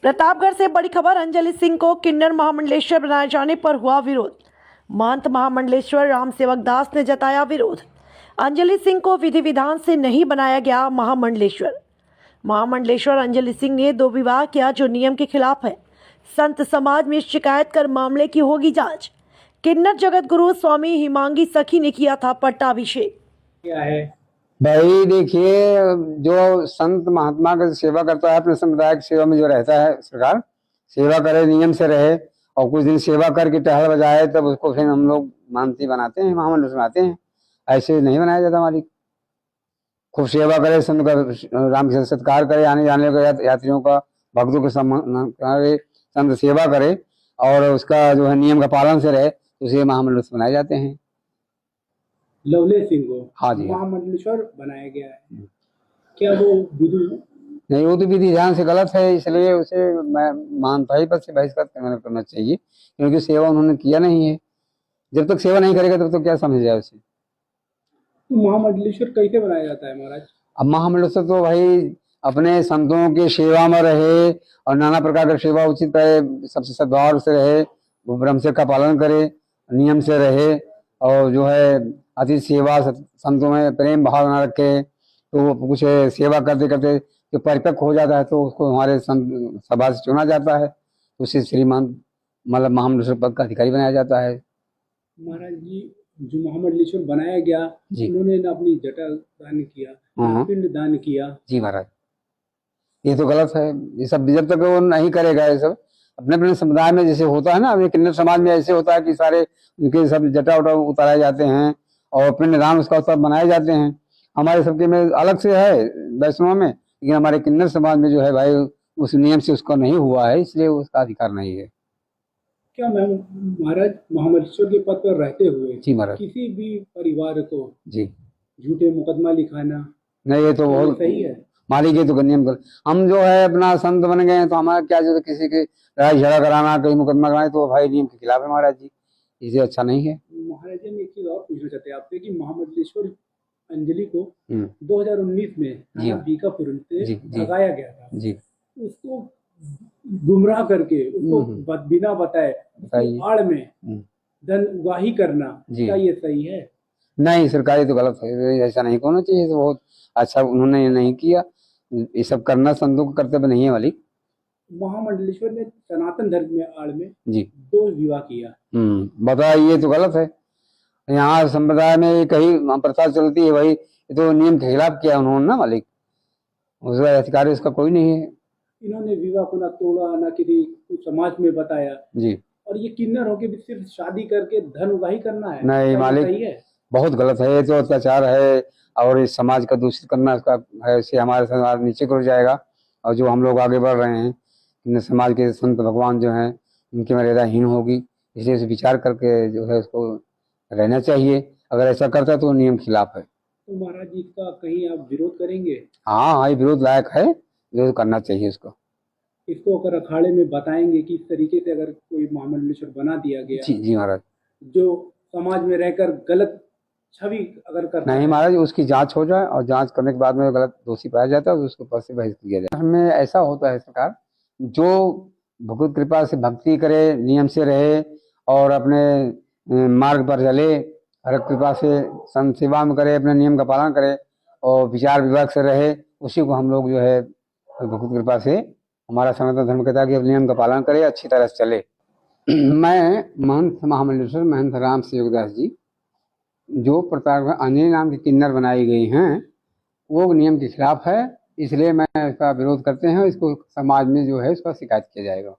प्रतापगढ़ से बड़ी खबर। अंजलि सिंह को किन्नर महामंडलेश्वर बनाए जाने पर हुआ विरोध। महंत महामंडलेश्वर राम सेवक दास ने जताया विरोध। अंजलि सिंह को विधि विधान से नहीं बनाया गया महामंडलेश्वर। महामंडलेश्वर अंजलि सिंह ने 2 विवाह किया जो नियम के खिलाफ है। संत समाज में शिकायत कर मामले की होगी जांच। किन्नर जगत गुरु स्वामी हिमांगी सखी ने किया था पट्टाभिषेक। क्या है भाई देखिए, जो संत महात्मा का सेवा करता है, अपने समुदाय की सेवा में जो रहता है, सरकार सेवा करे, नियम से रहे और कुछ दिन सेवा करके टहल बजाए, तब उसको फिर हम लोग मानती बनाते हैं, महामंडल बनाते हैं। ऐसे नहीं बनाया जाता। मालिक खूब सेवा करे, संत का राम के सत्कार करे, आने जाने का यात्रियों का, भक्तों के सम्मान करे, संत सेवा करे और उसका जो है नियम का पालन से रहे, तो उसे महामंडल बनाए जाते हैं। लवले सिंह को हाँ जी, महामंडलेश्वर बनाया गया है। क्या वो विधि नहीं, वो तो विधि विधान से गलत है, इसलिए उसे मैं मानता ही पद से बहिष्कार करना चाहिए, क्योंकि सेवा उन्होंने किया नहीं है। जब तक सेवा नहीं करेगा तब तक क्या समझ जाए उसे। तो महामंडलेश्वर कैसे बनाया जाता है महाराज? अब महामंडलेश्वर तो भाई अपने संतों के सेवा में रहे और नाना प्रकार का सेवा उचित करे, सबसे सद्भाव से रहे, वो ब्रह्मचर्य का पालन करे, नियम से रहे और जो है अति सेवा, संतों में प्रेम भावना रखे, तो वो कुछ सेवा करते करते जो परिपक्व हो जाता है तो उसको हमारे संत सभा से चुना जाता है, तो उसे श्रीमान मतलब महामंडलेश्वर पद का अधिकारी बनाया जाता है। महाराज जी, जो महामंडलेश्वर बनाया गया, उन्होंने ना अपनी जटा दान किया, ना पिंड दान किया। जी महाराज, ये तो गलत है। ये सब जब तक वो नहीं करेगा, ये सब अपने अपने समुदाय में जैसे होता है ना, अभी किन्नर समाज में ऐसे होता है कि सारे उनके सब जटा उटा उतारे जाते हैं और पिंड दान उसका उत्सव बनाए जाते हैं। हमारे सबके में अलग से है वैष्णव में, लेकिन हमारे किन्नर समाज में जो है भाई उस नियम से उसका नहीं हुआ है, इसलिए उसका अधिकार नहीं है। क्या मैं महाराज महामंडलेश्वर के पद पर रहते हुए जी महाराज, किसी भी परिवार को जी झूठे मुकदमा लिखाना नहीं, ये तो बहुत सही है? मालिक, ये तो नियम कर, हम जो है अपना संत बन गए हैं तो हमारा क्या जो किसी के लड़ाई झगड़ा कराना, कहीं मुकदमा कराना, तो भाई नियम के खिलाफ है महाराज जी, इसे अच्छा नहीं है। महाराज जी, हम एक चीज और पूछना चाहते हैं आपसे कि महामंडलेश्वर अंजलि को 2019 में बीकापुर से भगाया गया था। जी, उसको गुमराह करके, उसको बिना बताए आड़ में धन उगाही करना, क्या ये सही है? नहीं, सरकारी तो गलत है, ऐसा नहीं होना चाहिए। तो बहुत अच्छा उन्होंने नहीं किया, ये सब करना संतों का कर्तव्य नहीं है। वाली महामंडलेश्वर ने सनातन धर्म में आड़ में जी 2 विवाह किया। बताइए, ये तो गलत है। यहाँ संप्रदाय में कहीं प्रथा चलती है भाई, ये तो नियम के खिलाफ किया उन्होंने ना मालिक, उसका अधिकारी उसका कोई नहीं है। इन्होंने विवाह को ना तोड़ा, ना किसी समाज में बताया जी, और ये किन्नर होके भी सिर्फ शादी करके धन उगाही करना है? नहीं मालिक, सही है? बहुत गलत है, ये तो अत्याचार है और इस समाज का दूषित करना इसका है, इससे हमारे समाज नीचे को जाएगा और जो हम लोग आगे बढ़ रहे हैं, इन समाज के संत भगवान जो हैं उनकी मर्यादाहीन होगी, इसलिए इसे विचार करके जो है उसको रहना चाहिए। अगर ऐसा करता है तो नियम खिलाफ है। तो महाराज जी, इसका कहीं आप विरोध करेंगे? हाँ, ये विरोध लायक है, विरोध करना चाहिए इसको। इसको अगर अखाड़े में बताएंगे कि इस तरीके से अगर कोई महामंडलेश्वर बना दिया गया, जी महाराज, जो समाज में रहकर गलत छवि अगर करता नहीं महाराज, उसकी जांच हो जाए और जांच करने के बाद में गलत दोषी पाया जाता है तो उसको पद से बहिष्कृत किया जाए। हमें ऐसा होता है सरकार, जो भगवत कृपा से भक्ति करे, नियम से रहे और अपने मार्ग पर चले, हर कृपा से संत सेवा में करे, अपने नियम का पालन करे और विचार विभाग से रहे, उसी को हम लोग जो है भगवत कृपा से हमारा सनातन धर्म कहता है कि नियम का पालन करे, अच्छी तरह से चले। मैं महंत महामंडलेश्वर महंत राम सेवक दास जी, जो प्रतापगढ़ अंजलि नाम की किन्नर बनाई गई हैं, वो नियम के खिलाफ है, इसलिए मैं इसका विरोध करते हैं। इसको समाज में जो है इसका शिकायत किया जाएगा।